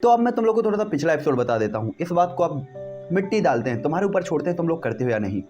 तो अब मैं तुम लोग को थोड़ा सा पिछला एपिसोड बता देता हूँ। इस बात को अब मिट्टी डालते हैं, तुम्हारे ऊपर छोड़ते हैं तुम लोग करते हो या नहीं।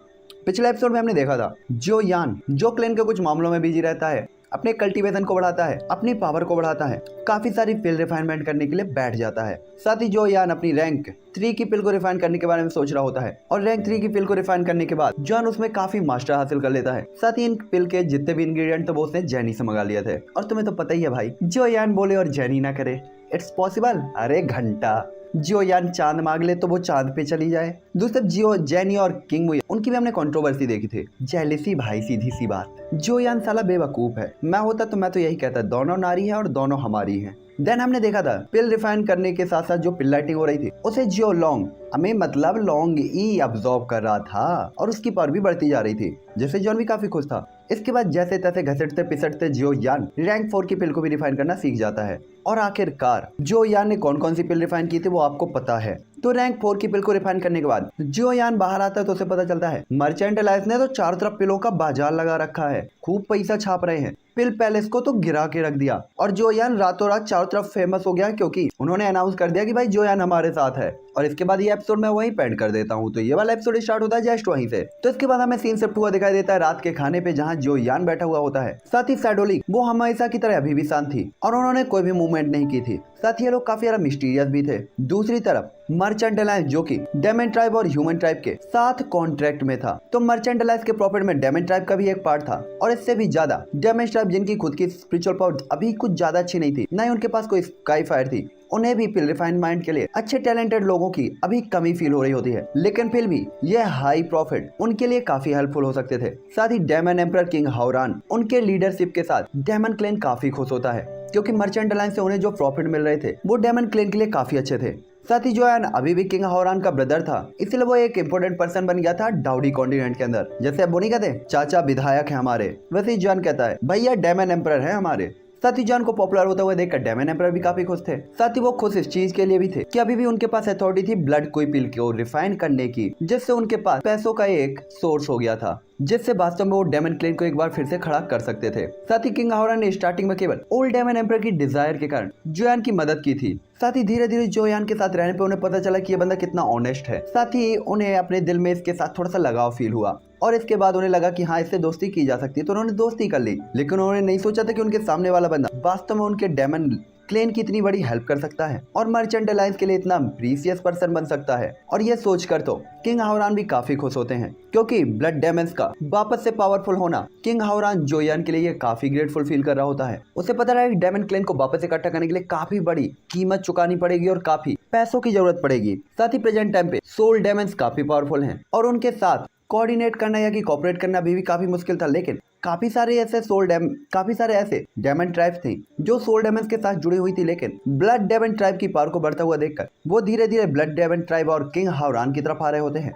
पिछले एपिसोड में हमने देखा था जो यान जो क्लेन के कुछ मामलों में बिजी रहता है, अपने कल्टीवेशन को बढ़ाता है, अपनी पावर को बढ़ाता है, काफी सारी पिल रिफाइनमेंट करने के लिए बैठ जाता है। साथ ही जो यान अपनी रैंक 3 की पिल को रिफाइन करने के बारे में सोच रहा होता है और रैंक 3 की पिल को रिफाइन करने के बाद जॉन उसमें काफी मास्टर हासिल कर लेता है। साथ ही इन पिल के जितने भी इंग्रेडिएंट तो वो उसने जैनी से मंगा लिए थे। और तुम्हें तो पता ही है भाई, जो यान बोले और जैनी ना करे, इट्स पॉसिबल। अरे घंटा जियो यान चांद मांग ले तो वो चांद पे चली जाए। दूसरी जियो जैनी और किंग मुई उनकी भी हमने कंट्रोवर्सी देखी थी। जेलिसी भाई, सीधी सी बात, जो यान साला बेवकूफ है। मैं होता तो मैं तो यही कहता, दोनों नारी है और दोनों हमारी हैं। देन हमने देखा था पिल रिफाइन करने के साथ साथ जो पिल लाइटिंग हो रही थी उसे जियो लॉन्ग हमें मतलब लॉन्ग ई अब्सॉर्ब कर रहा था और उसकी पावर भी बढ़ती जा रही थी, जिससे जॉन भी काफी खुश था। इसके बाद जैसे तैसे घसटते पिसटते जियो यान रैंक 4 की पिल को भी रिफाइन करना सीख जाता है। और आखिरकार जियो यान ने कौन कौन सी पिल रिफाइन की थी वो आपको पता है। तो रैंक 4 की पिल को रिफाइन करने के बाद जियो यान बाहर आता है तो उसे पता चलता है मर्चेंट अलायंस ने तो चारों तरफ पिलों का बाजार लगा रखा है, खूब पैसा छाप रहे हैं, पिल पैलेस को तो गिरा के रख दिया। और जो यान रातों रात चारों तरफ फेमस हो गया क्योंकि उन्होंने अनाउंस कर दिया कि भाई जो यान हमारे साथ है। और इसके बाद ये एपिसोड मैं वहीं पेंड कर देता हूँ। तो ये वाला एपिसोड स्टार्ट होता है जस्ट वहीं से। तो इसके बाद हमें सीन शिफ्ट हुआ दिखाई देता है रात के खाने पे, जहाँ जो यान बैठा हुआ होता है। साथ ही सैडोली वो हमेशा की तरह अभी भी शांत थी और उन्होंने कोई भी मूवमेंट नहीं की थी। साथ ही ये लोग काफी ज्यादा मिस्टीरियस भी थे। दूसरी तरफ मर्चेंट अलायंस जो कि डेमन ट्राइब और ह्यूमन ट्राइब के साथ कॉन्ट्रैक्ट में था। तो मर्चेंट अलायंस के प्रॉफिट में डेमन ट्राइब का भी एक पार्ट था और इससे भी ज्यादा डेमन ट्राइब जिनकी खुद की स्पिरिचुअल पावर अभी कुछ ज्यादा अच्छी नहीं थी, ना ही उनके पास कोई स्काई फायर थी, उन्हें भी पिल रिफाइंड माइंड के लिए अच्छे टैलेंटेड लोगों की अभी कमी फील हो रही होती है। लेकिन फिर भी ये हाई प्रॉफिट उनके लिए काफी हेल्पफुल हो सकते थे। साथ ही डेमन एम्परर किंग हाउरान उनके लीडरशिप के साथ डेमन क्लेन काफी खुश होता है क्योंकि मर्चेंट अलायंस से उन्हें जो प्रॉफिट मिल रहे थे वो डेमन क्लेन के लिए काफी अच्छे थे। साथ ही जो यान अभी भी किंग हाउरान का ब्रदर था, इसलिए वो एक इम्पोर्टेंट पर्सन बन गया था डाउडी कॉन्टिनेंट के अंदर। जैसे अब वो नहीं कहते चाचा विधायक है हमारे, वैसे ही जॉन कहता है भैया डेमन एम्परर है हमारे। साथ ही जॉन को पॉपुलर होता हुआ देखकर डेमन एम्परर भी काफी खुश थे। साथ ही वो खुश इस चीज के लिए भी थे कि अभी भी उनके पास अथॉरिटी थी ब्लड कोई पिल को रिफाइन करने की, जिससे उनके पास पैसों का एक सोर्स हो गया था, जिससे वास्तव में वो डेमन क्लेन को एक बार फिर से खड़ा कर सकते थे। साथ ही किंग हाउरान ने स्टार्टिंग में केवल ओल्ड डेमन एम्परर की डिजायर के कारण जोयान की मदद की थी। साथ ही धीरे धीरे जोयान के साथ रहने पे उन्हें पता चला कि ये बंदा कितना ऑनेस्ट है। साथ ही उन्हें अपने दिल में इसके साथ थोड़ा सा लगाव फील हुआ और इसके बाद उन्हें लगा कि हाँ इससे दोस्ती की जा सकती है, तो उन्होंने दोस्ती कर ली। लेकिन उन्होंने नहीं सोचा था कि उनके सामने वाला बंदा वास्तव में उनके डेमन क्लेन की इतनी बड़ी हेल्प कर सकता है और मर्चेंट अलायंस के लिए इतना प्रीसियस पर्सन बन सकता है। और ये सोचकर तो किंग हाउरान भी काफी खुश होते हैं क्योंकि ब्लड डेमन्स का वापस से पावरफुल होना किंग हाउरान जोयान के लिए ये काफी ग्रेटफुल फील कर रहा होता है। उसे पता रहा है कि डेमन क्लेन को वापस इकट्ठा करने के लिए काफी बड़ी कीमत चुकानी पड़ेगी और काफी पैसों की जरूरत पड़ेगी। साथ ही प्रेजेंट टाइम पे सोल डेमन्स काफी पावरफुल हैं और उनके साथ कोऑर्डिनेट करना या कि कोऑपरेट करना अभी भी काफी मुश्किल था। लेकिन काफी सारे ऐसे डेमन ट्राइब्स थे जो सोल डेमन्स के साथ जुड़ी हुई थी। लेकिन ब्लड डेमन ट्राइब की पावर को बढ़ता हुआ देखकर वो धीरे धीरे ब्लड डेमन ट्राइब और किंग हाउरान की तरफ आ रहे होते हैं।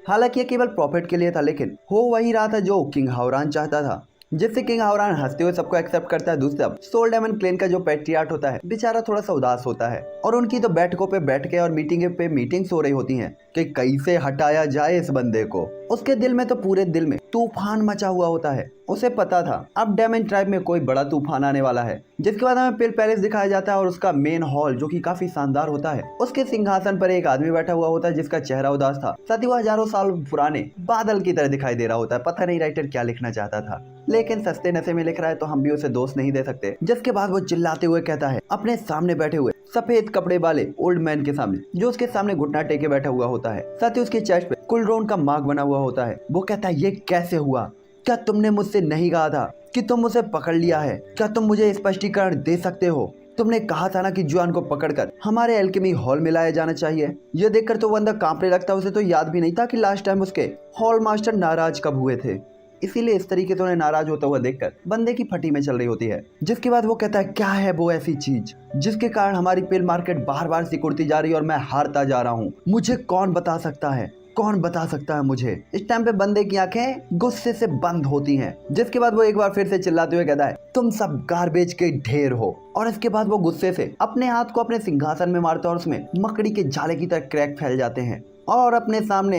हालांकि ये केवल प्रॉफिट के लिए था, लेकिन हो वही रहा था जो किंग हाउरान चाहता था, जिससे किंग हाउरान हंसते हुए सबको एक्सेप्ट करता है। दूसरी तरफ सोल डेमन क्लेन का जो पैट्रियार्ट होता है बेचारा थोड़ा सा उदास होता है और उनकी तो बैठकों पे बैठ के और मीटिंग्स हो रही होती हैं कि कैसे हटाया जाए इस बंदे को। उसके दिल में तो पूरे दिल में तूफान मचा हुआ होता है। उसे पता था अब डेमन ट्राइब में कोई बड़ा तूफान आने वाला है। जिसके बाद हमें पिल पैलेस दिखाया जाता है और उसका मेन हॉल जो कि काफी शानदार होता है, उसके सिंहासन पर एक आदमी बैठा हुआ होता है जिसका चेहरा उदास था। साथ ही वो हजारों साल पुराने बादल की तरह दिखाई दे रहा होता है। पता नहीं राइटर क्या लिखना चाहता था, लेकिन सस्ते नशे में लिख रहा है तो हम भी उसे दोष नहीं दे सकते। जिसके बाद वो चिल्लाते हुए कहता है अपने सामने बैठे हुए सफेद कपड़े वाले ओल्ड मैन के सामने, जो उसके सामने घुटना टेके बैठा हुआ होता है। साथ ही उसके चेस्ट पे कुलड्रोन का मार्क बना हुआ होता है। वो कहता है ये कैसे हुआ? क्या तुमने मुझसे नहीं कहा था कि तुम मुझे पकड़ लिया है? क्या तुम मुझे स्पष्टीकरण दे सकते हो? तुमने कहा था ना कि जुआन को पकड़कर हमारे एल्केमी हॉल में लाया जाना चाहिए। यह देखकर तो वो बंदा कांपने लगता। उसे तो याद भी नहीं था कि लास्ट टाइम उसके हॉल मास्टर नाराज कब हुए थे, इसीलिए इस तरीके से उन्हें नाराज होता हुआ देखकर बंदे की फटी में चल रही होती है। जिसके बाद वो कहता है क्या है वो ऐसी चीज जिसके कारण हमारी पिल मार्केट बार बार सिकुड़ती जा रही है और मैं हारता जा रहा हूँ? मुझे कौन बता सकता है? कौन बता सकता है मुझे? इस टाइम पे बंदे की आंखें गुस्से से बंद होती हैं। जिसके बाद वो एक बार फिर से चिल्लाते हुए कहता है तुम सब गार्बेज के ढेर हो। और इसके बाद वो गुस्से से अपने हाथ को अपने सिंहासन में मारता है और उसमें मकड़ी के जाले की तरह क्रैक फैल जाते हैं। और अपने सामने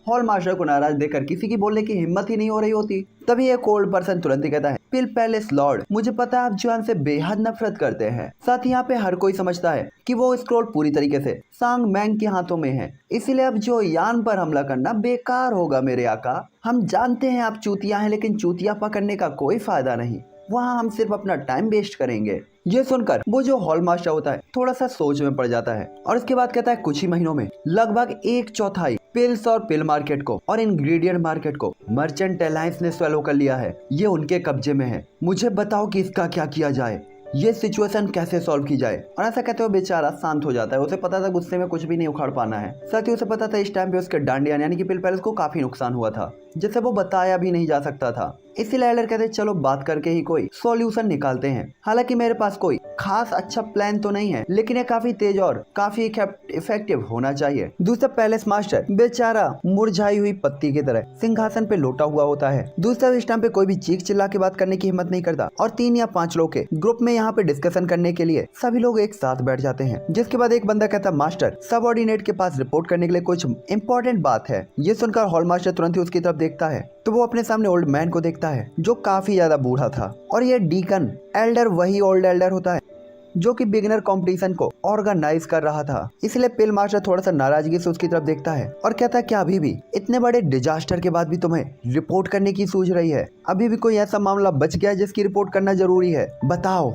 हॉल मास्टर को नाराज देखकर किसी की बोलने की हिम्मत ही नहीं हो रही होती। तभी एक ओल्ड पर्सन तुरंत ही कहता है, पिल पैलेस लॉर्ड, मुझे पता है आप जुआन से बेहद नफरत करते हैं। साथ ही यहाँ पे हर कोई समझता है कि वो स्क्रॉल पूरी तरीके से सांग मैंग के हाथों में है, इसीलिए अब जो यान पर हमला करना बेकार होगा मेरे आका। हम जानते हैं आप चूतिया हैं, लेकिन चूतिया पकड़ने का कोई फायदा नहीं, वहाँ हम सिर्फ अपना टाइम वेस्ट करेंगे। ये सुनकर वो जो हॉल मास्टर होता है थोड़ा सा सोच में पड़ जाता है और उसके बाद कहता है, कुछ ही महीनों में लगभग 1/4 पिल्स और पिल मार्केट को और इंग्रेडिएंट मार्केट को मर्चेंट अलायंस ने स्वेलो कर लिया है। ये उनके कब्जे में है। मुझे बताओ कि इसका क्या किया जाए, ये सिचुएशन कैसे सॉल्व की जाए। और ऐसा कहते हुए बेचारा शांत हो जाता है। उसे पता था गुस्से में कुछ भी नहीं उखाड़ पाना है। साथ ही उसे पता था इस टाइम पे उसके डांडिया यानी कि पिल पैलेस को काफी नुकसान हुआ था, जिसे वो बताया भी नहीं जा सकता था। इसीलिए एल्डर कहते चलो बात करके ही कोई सॉल्यूशन निकालते हैं। हालांकि मेरे पास कोई खास अच्छा प्लान तो नहीं है, लेकिन ये काफी तेज और काफी इफेक्टिव होना चाहिए। दूसरा पैलेस मास्टर बेचारा मुरझाई हुई पत्ती की तरह सिंहासन पे लोटा हुआ होता है। दूसरा इस टाइम पे कोई भी चीख चिल्ला के बात करने की हिम्मत नहीं करता और 3 या 5 लोग के ग्रुप में यहाँ पे डिस्कशन करने के लिए सभी लोग एक साथ बैठ जाते हैं। जिसके बाद एक बंदा कहता, मास्टर सबऑर्डिनेट के पास रिपोर्ट करने के लिए कुछ इंपॉर्टेंट बात है। ये सुनकर हॉल मास्टर तुरंत ही उसकी तरफ देखता है तो वो अपने सामने ओल्ड मैन को देखता है जो काफी ज्यादा बूढ़ा था। और ये डीकन एल्डर वही ओल्ड एल्डर होता है जो कि बिगिनर कंपटीशन को ऑर्गेनाइज कर रहा था। इसलिए पिल मास्टर थोड़ा सा नाराजगी से उसकी तरफ देखता है और कहता है, क्या अभी भी इतने बड़े डिजास्टर के बाद भी तुम्हें रिपोर्ट करने की सूझ रही है? अभी भी कोई ऐसा मामला बच गया है जिसकी रिपोर्ट करना जरूरी है? बताओ।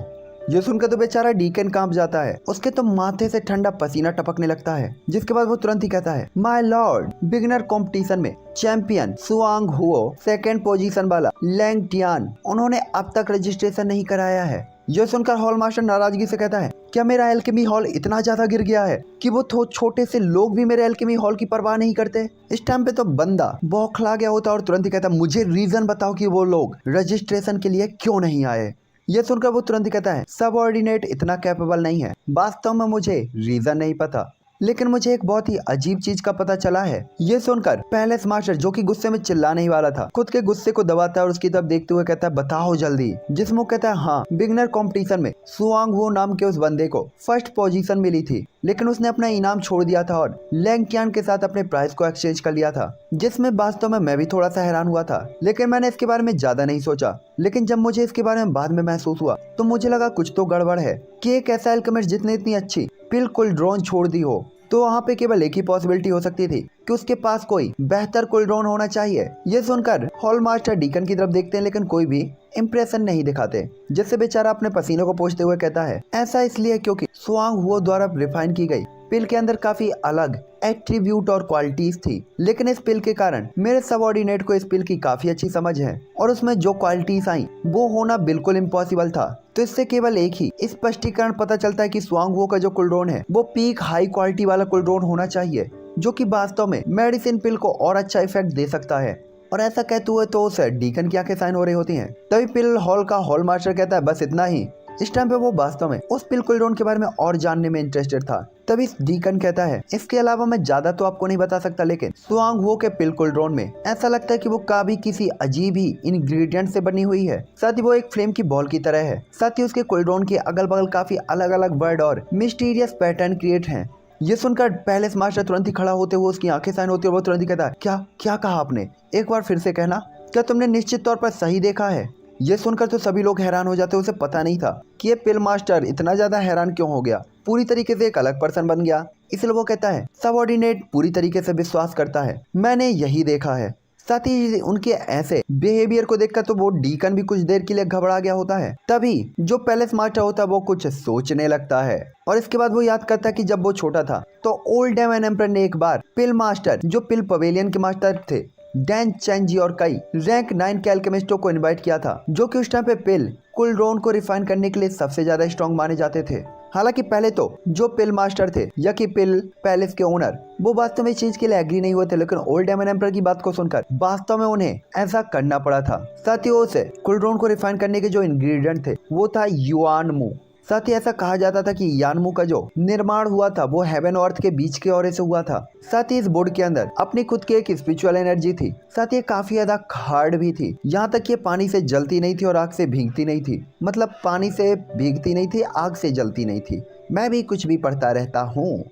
ये सुनकर तो बेचारा डीकन कांप जाता है। उसके तो माथे से ठंडा पसीना टपकने लगता है। जिसके बाद वो तुरंत ही कहता है, माय लॉर्ड, बिगिनर कंपटीशन में चैंपियन सुआंग हुओ, सेकंड पोजीशन वाला लैंग टियान, उन्होंने अब तक रजिस्ट्रेशन नहीं कराया है। यह सुनकर हॉल मास्टर नाराजगी से कहता है, क्या मेरा एल्केमी हॉल इतना ज्यादा गिर गया है कि वो छोटे से लोग भी मेरे एल्केमी हॉल की परवाह नहीं करते? इस टाइम पे तो बंदा बौखला गया होता और तुरंत ही कहता, मुझे रीजन बताओ कि वो लोग रजिस्ट्रेशन के लिए क्यों नहीं आए। ये सुनकर वो तुरंत ही कहता है, सबऑर्डिनेट इतना कैपेबल नहीं है। वास्तव में मुझे रीजन नहीं पता, लेकिन मुझे एक बहुत ही अजीब चीज का पता चला है। ये सुनकर पैलेस मास्टर जो कि गुस्से में चिल्लाने ही वाला था, खुद के गुस्से को दबाता है और उसकी तरफ देखते हुए कहता है, बताओ जल्दी। जिसमें कहता है, हाँ, बिगिनर कंपटीशन में सुआंग वो नाम के उस बंदे को फर्स्ट पोजीशन मिली थी, लेकिन उसने अपना इनाम छोड़ दिया था और लैंग टियान के साथ अपने प्राइस को एक्सचेंज कर लिया था। जिसमें वास्तव में मैं भी थोड़ा सा हैरान हुआ था, लेकिन मैंने इसके बारे में ज्यादा नहीं सोचा। लेकिन जब मुझे इसके बारे में बाद में महसूस हुआ तो मुझे लगा कुछ तो गड़बड़ है कि एक ऐसा एल्केमिस्ट जिसने इतनी अच्छी बिल्कुल ड्रोन छोड़ दी हो, तो वहाँ पे केवल एक ही पॉसिबिलिटी हो सकती थी कि उसके पास कोई बेहतर कुलड्रोन होना चाहिए। ये सुनकर हॉल मास्टर डीकन की तरफ देखते हैं, लेकिन कोई भी इंप्रेशन नहीं दिखाते। जिससे बेचारा अपने पसीने को पोंछते हुए कहता है, ऐसा इसलिए क्योंकि स्वांग हुओ द्वारा रिफाइन की गई पिल के अंदर काफी अलग एट्रीब्यूट और क्वालिटीज थी, लेकिन इस पिल के कारण मेरे सबऑर्डिनेट को इस पिल की काफी अच्छी समझ है और उसमें जो क्वालिटीज आई वो होना बिल्कुल इम्पॉसिबल था। तो इससे केवल एक ही स्पष्टीकरण पता चलता है कि स्वांग हुओ का जो कुलड्रोन है वो पीक हाई क्वालिटी वाला कुलड्रोन होना चाहिए, जो कि वास्तव में मेडिसिन पिल को और अच्छा इफेक्ट दे सकता है। और ऐसा कहते हुए तो उस डीकन की आंखें साइन हो रही होती हैं। तभी पिल हॉल का हॉल मास्टर कहता है, बस इतना ही। इस टाइम पे वो वास्तव में उस पिल कुलड्रोन के बारे में और जानने में इंटरेस्टेड था। तभी डीकन कहता है, इसके अलावा मैं ज्यादा तो आपको नहीं बता सकता, लेकिन स्वांग हुओ के पिल कुलड्रोन में ऐसा लगता है कि वो काफी किसी अजीब ही इंग्रेडिएंट से बनी हुई है। साथ ही वो एक फ्लेम की बॉल की तरह है। साथ ही उसके कुलड्रोन के अगल बगल काफी अलग अलग वर्ड और मिस्टीरियस पैटर्न क्रिएट हैं। ये सुनकर पैलेस मास्टर तुरंत ही खड़ा होते हुए उसकी आंखें साइन होती है और वो तुरंत ही कहता है, क्या कहा आपने? एक बार फिर से कहना। क्या तुमने निश्चित तौर पर सही देखा है? ये सुनकर तो सभी लोग हैरान हो जाते। उसे पता नहीं था कि ये पिल मास्टर इतना ज्यादा हैरान क्यों हो गया, पूरी तरीके से एक अलग पर्सन बन गया। इसलिए वो कहता है, सबऑर्डिनेट पूरी तरीके से विश्वास करता है, मैंने यही देखा है। साथ ही उनके ऐसे बिहेवियर को देखकर तो वो डीकन भी कुछ देर के लिए घबरा गया होता है। तभी जो पैलेस मास्टर होता है वो कुछ सोचने लगता है और इसके बाद वो याद करता है कि जब वो छोटा था तो ओल्ड डेमन एम्परर ने एक बार पिल मास्टर जो पिल पवेलियन के मास्टर थे डैन चैंजी और कई रैंक 9 के अल्केमिस्टों को इनवाइट किया था, जो कि उस टाइम पे पिल कुलड्रोन को रिफाइन करने के लिए सबसे ज्यादा स्ट्रॉन्ग माने जाते थे। हालांकि पहले तो जो पिल मास्टर थे या कि पिल पैलेस के ओनर वो वास्तव में इस चीज के लिए एग्री नहीं हुए थे, लेकिन ओल्ड डेमन एम्परर की बात को सुनकर वास्तव में उन्हें ऐसा करना पड़ा था। साथ ही उसे कुलड्रोन को रिफाइन करने के जो इंग्रेडिएंट थे वो था युआनमू। साथ ही ऐसा कहा जाता था कि यानमू का जो निर्माण हुआ था वो हेवन और अर्थ के बीच के औरे से हुआ था। साथ ही इस बोर्ड के अंदर अपनी खुद की एक स्पिरिचुअल एनर्जी थी। साथ ही काफी ज्यादा हार्ड भी थी, यहाँ तक कि पानी से जलती नहीं थी और आग से भीगती नहीं थी। मतलब पानी से भीगती नहीं थी, आग से जलती नहीं थी। मैं भी कुछ भी पढ़ता रहता हूँ।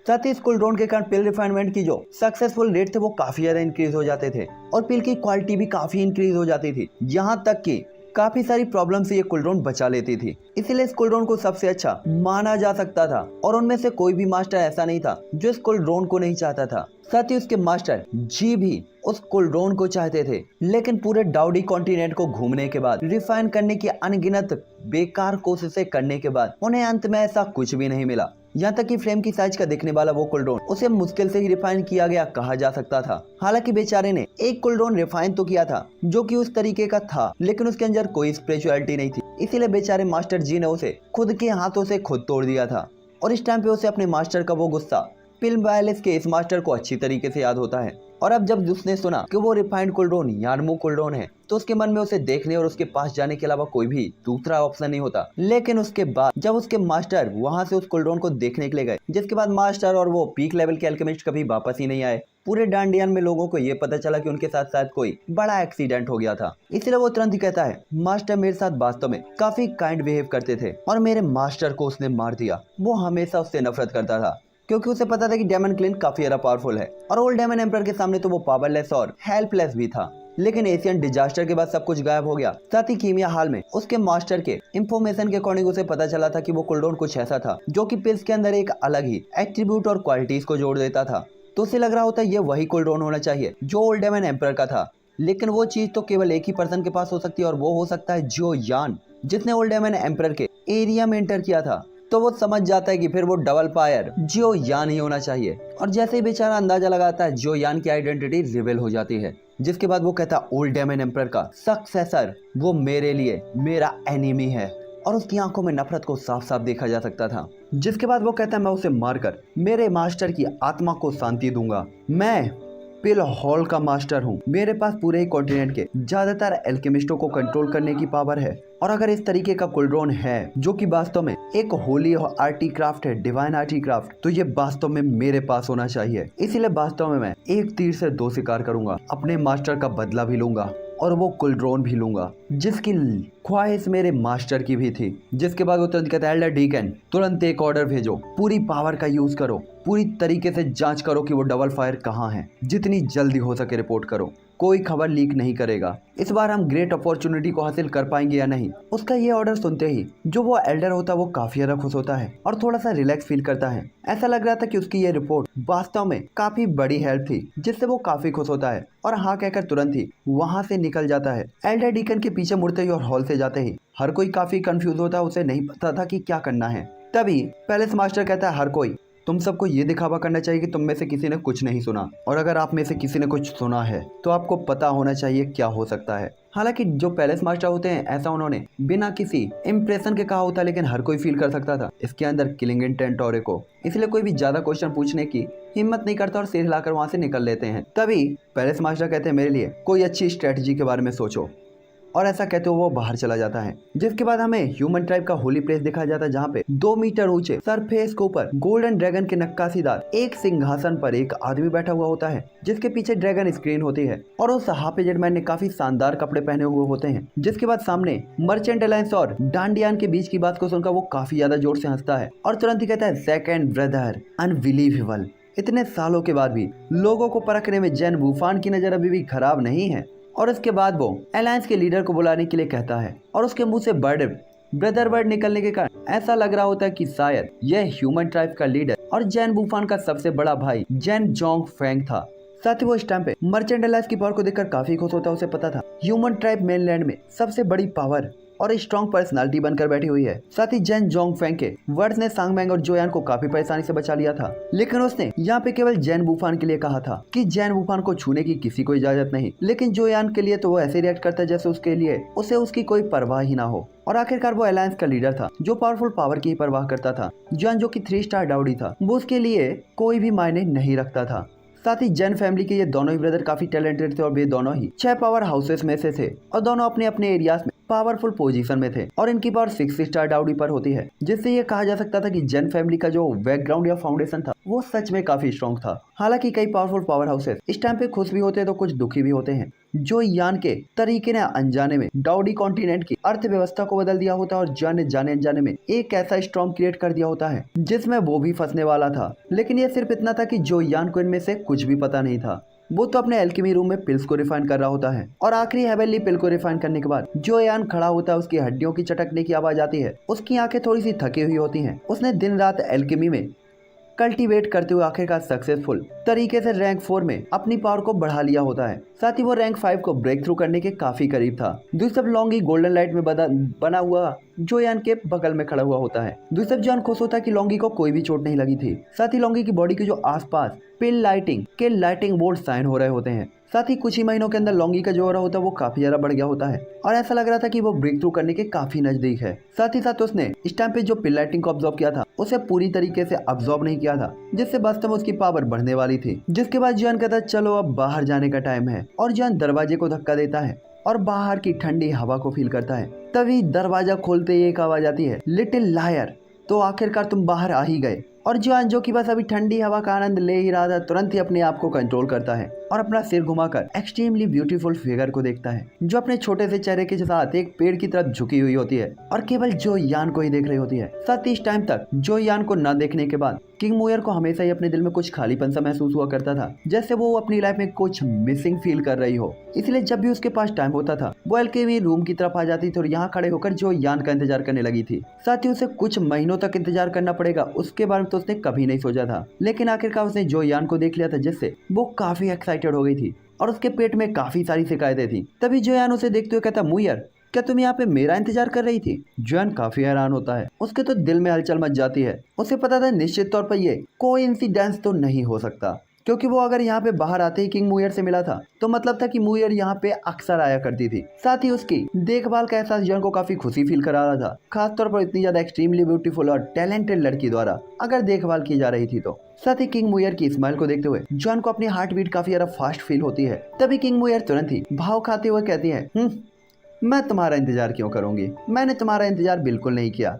साथ ही इस कूल ड्रोन के कारण पिल रिफाइनमेंट की जो सक्सेसफुल रेट थे वो काफी ज्यादा इंक्रीज हो जाते थे और पिल की क्वालिटी भी काफी इंक्रीज हो जाती थी, यहाँ तक कि काफी सारी प्रॉब्लम से ये कूल ड्रोन बचा लेती थी। इसीलिए इस कूल ड्रोन को सबसे अच्छा माना जा सकता था और उनमें से कोई भी मास्टर ऐसा नहीं था जो इस कूल ड्रोन को नहीं चाहता था। साथ ही उसके मास्टर जी भी उस कूल ड्रोन को चाहते थे, लेकिन पूरे डाउडी कॉन्टिनेंट को घूमने के बाद, रिफाइन करने की अनगिनत बेकार कोशिशें करने के बाद उन्हें अंत में ऐसा कुछ भी नहीं मिला। यहाँ तक कि फ्रेम की साइज का दिखने वाला वो कूल ड्रोन उसे मुश्किल से ही रिफाइन किया गया कहा जा सकता था। हालांकि बेचारे ने एक कूल ड्रोन रिफाइन तो किया था जो कि उस तरीके का था, लेकिन उसके अंदर कोई स्पिरिचुअलिटी नहीं थी, इसीलिए बेचारे मास्टर जी ने उसे खुद के हाथों से खुद तोड़ दिया था। और इस टाइम पे उसे अपने मास्टर का वो गुस्सा पिल वायलेस के इस मास्टर को अच्छी तरीके से याद होता है। और अब जब उसने सुना कि वो रिफाइंड कूल ड्रोन यानमू कूल ड्रोन है, तो उसके मन में उसे देखने और उसके पास जाने के अलावा कोई भी दूसरा ऑप्शन नहीं होता। लेकिन उसके बाद जब उसके मास्टर वहां से उस कूल ड्रोन को देखने के लिए गए, जिसके बाद मास्टर और वो पीक लेवल के अल्केमिस्ट कभी वापस ही नहीं आए। पूरे डांडियन में लोगों को ये पता चला कि उनके साथ शायद कोई बड़ा एक्सीडेंट हो गया था। इसलिए वो तुरंत ही कहता है, मास्टर मेरे साथ वास्तव में काफी काइंड बिहेव करते थे और मेरे मास्टर को उसने मार दिया। वो हमेशा उससे नफरत करता था क्योंकि उसे पता था कि डेमन क्लिन काफी ज्यादा पावरफुल है और ओल्ड डेमन एम्पर के सामने तो वो पावरलेस और हेल्पलेस भी था। लेकिन एशियन डिजास्टर के बाद सब कुछ गायब हो गया। साथ ही कीमिया हाल में उसके मास्टर के इंफॉर्मेशन के अकॉर्डिंग उसे पता चला था कि वो कूल ड्रोन कुछ ऐसा था जो कि पिल्स के अंदर एक अलग ही एट्रीब्यूट और क्वालिटीज को जोड़ देता था। तो उसे लग रहा होता ये वही कूल ड्रोन होना चाहिए जो ओल्ड डेमन एम्पर का था। लेकिन वो चीज तो केवल एक ही पर्सन के पास हो सकती है और वो हो सकता है जो यान, जिसने ओल्ड डेमन एम्पर के एरिया में एंटर किया था। तो वो समझ जाता है कि फिर वो डबल फायर जो यान ही होना चाहिए। और जैसे ही बेचारा अंदाजा लगाता है, जो यान की आइडेंटिटी रिवील हो जाती है, जिसके बाद वो कहता है ओल्ड डेमन एम्पर का सक्सेसर वो मेरे लिए मेरा एनिमी है। और उसकी आंखों में नफरत को साफ साफ देखा जा सकता था। जिसके बाद वो कहता है मैं उसे मारकर मेरे मास्टर की आत्मा को शांति दूंगा। मैं पिल हॉल का मास्टर हूँ, मेरे पास पूरे ही कॉन्टिनेंट के ज्यादातर एल्केमिस्टों को कंट्रोल करने की पावर है। और अगर इस तरीके का कूल ड्रोन है जो कि वास्तव में एक होली आर्टिक्राफ्ट है, डिवाइन आर्टिक्राफ्ट, तो ये वास्तव में मेरे पास होना चाहिए। इसीलिए वास्तव में मैं एक तीर से दो शिकार करूंगा, अपने मास्टर का बदला भी लूंगा और वो कूल ड्रोन भी लूंगा जिसकी ख्वाहिश मेरे मास्टर की भी थी। जिसके बाद वो तुरंत कहता है एल्डर डीकन तुरंत एक ऑर्डर भेजो, पूरी पावर का यूज करो, पूरी तरीके से जांच करो कि वो डबल फायर कहाँ है, जितनी जल्दी हो सके रिपोर्ट करो, कोई खबर लीक नहीं करेगा। इस बार हम ग्रेट अपॉर्चुनिटी को हासिल कर पाएंगे या नहीं। उसका ये ऑर्डर सुनते ही जो वो एल्डर होता है वो काफी ज्यादा खुश होता है और थोड़ा सा रिलैक्स फील करता है। ऐसा लग रहा था कि उसकी ये रिपोर्ट वास्तव में काफी बड़ी हेल्प थी, जिससे वो काफी खुश होता है और हाँ कहकर तुरंत ही वहाँ से निकल जाता है। एल्डर डीकन के पीछे मुड़ते ही और हॉल से जाते ही हर कोई काफी कंफ्यूज होता है, उसे नहीं पता था कि क्या करना है। तभी पैलेस मास्टर कहता है हर कोई तुम सबको ये दिखावा करना चाहिए कि तुम में से किसी ने कुछ नहीं सुना, और अगर आप में से किसी ने कुछ सुना है तो आपको पता होना चाहिए क्या हो सकता है। हालांकि जो पैलेस मास्टर होते हैं ऐसा उन्होंने बिना किसी इम्प्रेशन के कहा होता, लेकिन हर कोई फील कर सकता था इसके अंदर किलिंग इंटेंट और को, इसलिए कोई भी ज्यादा क्वेश्चन पूछने की हिम्मत नहीं करता और सिर हिलाकर वहां से निकल लेते हैं। तभी पैलेस मास्टर कहते हैं मेरे लिए कोई अच्छी स्ट्रेटजी के बारे में सोचो, और ऐसा कहते हुए वो बाहर चला जाता है। जिसके बाद हमें ह्यूमन ट्राइब का होली प्लेस दिखाया जाता है, जहाँ पे 2 मीटर ऊंचे सरफेस के ऊपर गोल्डन ड्रैगन के नक्काशीदार एक सिंहासन पर एक आदमी बैठा हुआ होता है, जिसके पीछे ड्रैगन स्क्रीन होती है और उस हाफिज मैन ने काफी शानदार कपड़े पहने हुए होते हैं। जिसके बाद सामने मर्चेंट अलायंस और डांडियान के बीच की बात को सुनकर वो काफी ज्यादा जोर से हंसता है और तुरंत ही कहता है सेकंड ब्रदर अनबिलीवेबल। इतने सालों के बाद भी लोगों को परखने में जैन वूफान की नजर अभी भी खराब नहीं है। और उसके बाद वो अलायंस के लीडर को बुलाने के लिए कहता है और उसके मुंह से ब्रदर वर्ड निकलने के कारण ऐसा लग रहा होता है कि शायद यह ह्यूमन ट्राइब का लीडर और जैन वूफान का सबसे बड़ा भाई जैन जोंग फेंग था। साथ ही वो इस टाइम पे मर्चेंट अलायंस की पावर को देखकर काफी खुश होता है। उसे पता था ह्यूमन ट्राइब मेनलैंड में सबसे बड़ी पावर और स्ट्रॉन्ग पर्सनालिटी बनकर बैठी हुई है। साथ ही जैन जोंग फेंग के वर्ड्स ने सांगमैंग और जोयान को काफी परेशानी से बचा लिया था, लेकिन उसने यहाँ पे केवल जैन वूफान के लिए कहा था कि जैन वूफान को छूने की किसी को इजाजत नहीं। लेकिन जोयान के लिए तो वो ऐसे रिएक्ट करता है जैसे उसके लिए उसे उसकी कोई परवाह ही ना हो। और आखिरकार वो अलायंस का लीडर था जो पावरफुल पावर की ही परवाह करता था। जोयान जो कि 3 स्टार डाउडी था, वो उसके लिए कोई भी मायने नहीं रखता था। साथ ही जैन फैमिली के ये दोनों ही ब्रदर काफी टैलेंटेड थे और वे दोनों ही 6 पावर हाउसेस में से थे और दोनों अपने अपने एरियाज में पावरफुल पोजीशन में थे और इनकी पावर 6 स्टार डाउडी पर होती है, जिससे ये कहा जा सकता था कि जैन फैमिली का जो बैकग्राउंड या फाउंडेशन था वो सच में काफी स्ट्रॉन्ग था। हालांकि कई पावरफुल पावर हाउसेस इस टाइम पे खुश भी होते हैं तो कुछ दुखी भी होते हैं। जो यान के तरीके ने अनजाने में डाउडी कॉन्टिनेंट की अर्थव्यवस्था को बदल दिया होता है और जाने जाने अनजाने में एक ऐसा स्टॉर्म क्रिएट कर दिया होता है जिसमें वो भी फंसने वाला था। लेकिन ये सिर्फ इतना था कि जो यान को इनमें से कुछ भी पता नहीं था। वो तो अपने एल्केमी रूम में पिल्स को रिफाइन कर रहा होता है और आखिरी हेवनली पिल को रिफाइन करने के बाद जो यान खड़ा होता है उसकी हड्डियों की चटकने की आवाज आती है। उसकी आंखें थोड़ी सी थकी हुई होती हैं। उसने दिन रात एल्केमी में कल्टीवेट करते हुए आखिरकार सक्सेसफुल तरीके से रैंक 4 में अपनी पावर को बढ़ा लिया होता है। साथ ही वो रैंक 5 को ब्रेक थ्रू करने के काफी करीब था। दूसरा लॉन्गी गोल्डन लाइट में बना हुआ जो यान के बगल में खड़ा हुआ होता है। दूसरा जान खुश होता है कि लॉन्गी को कोई भी चोट नहीं लगी थी। साथ ही लॉन्गी की बॉडी के जो आसपास पिल लाइटिंग के लाइटिंग बोर्ड साइन हो रहे होते हैं। साथ ही कुछ ही महीनों के अंदर लॉन्गी का जो हो रहा होता है वो काफी ज्यादा बढ़ गया होता है और ऐसा लग रहा था कि वो ब्रेक थ्रू करने के काफी नजदीक है। साथ ही साथ उसने इस टाइम पे जो पिल लाइटिंग को ऑब्जर्व किया था उसे पूरी तरीके से ऑब्जर्व नहीं किया था, जिससे वास्तव में उसकी पावर बढ़ने वाली थी। जिसके बाद जॉन कहता है चलो अब बाहर जाने का टाइम है और जॉन दरवाजे को धक्का देता है और बाहर की ठंडी हवा को फील करता है। तभी दरवाजा खोलते ही एक आवाज आती है, लिटिल लायर, तो आखिरकार तुम बाहर आ ही गए। और जॉन जो कि बस अभी ठंडी हवा का आनंद ले ही रहा था तुरंत ही अपने आप को कंट्रोल करता है और अपना सिर घुमाकर एक्सट्रीमली ब्यूटीफुल फिगर को देखता है जो अपने छोटे से चेहरे के साथ एक पेड़ की तरफ झुकी हुई होती है और केवल जो यान को ही देख रही होती है। साथ ही इस टाइम तक जो यान को न देखने के बाद किंग मुयर को हमेशा ही अपने दिल में कुछ खालीपन सा महसूस हुआ करता था, जैसे वो अपनी लाइफ में कुछ मिसिंग फील कर रही हो। इसलिए जब भी उसके पास टाइम होता था वो एल्केमी रूम की तरफ आ जाती थी और यहाँ खड़े होकर जो यान का इंतजार करने लगी थी। साथ ही उसे कुछ महीनों तक इंतजार करना पड़ेगा उसके बारे में तो उसने कभी नहीं सोचा था। लेकिन आखिरकार उसने जो यान को देख लिया था जिससे वो काफी एक्साइटेड हो गई थी और उसके पेट में काफी सारी शिकायतें थी। तभी जो यान उसे देखते हुए कहता, मुयर क्या तुम यहाँ पे मेरा इंतजार कर रही थी? जॉन काफी हैरान होता है। उसके तो दिल में हलचल मच जाती है। उसे पता था निश्चित तौर पर ये कोइंसिडेंस तो नहीं हो सकता, क्योंकि वो अगर यहाँ पे बाहर आते ही किंग मुयर से मिला था तो मतलब था कि मुयर यहाँ पे अक्सर आया करती थी। साथ ही उसकी देखभाल का एहसास जॉन को काफी खुशी फील करा रहा था, खासतौर पर इतनी ज्यादा एक्सट्रीमली ब्यूटीफुल और टैलेंटेड लड़की द्वारा अगर देखभाल की जा रही थी तो। साथ ही किंग मुयर की स्माइल को देखते हुए जॉन को अपनी हार्ट बीट काफी ज्यादा फास्ट फील होती है। तभी किंग मुयर तुरंत ही भाव खाते हुए कहती है, मैं तुम्हारा इंतजार क्यों करूंगी? मैंने तुम्हारा इंतजार बिल्कुल नहीं किया,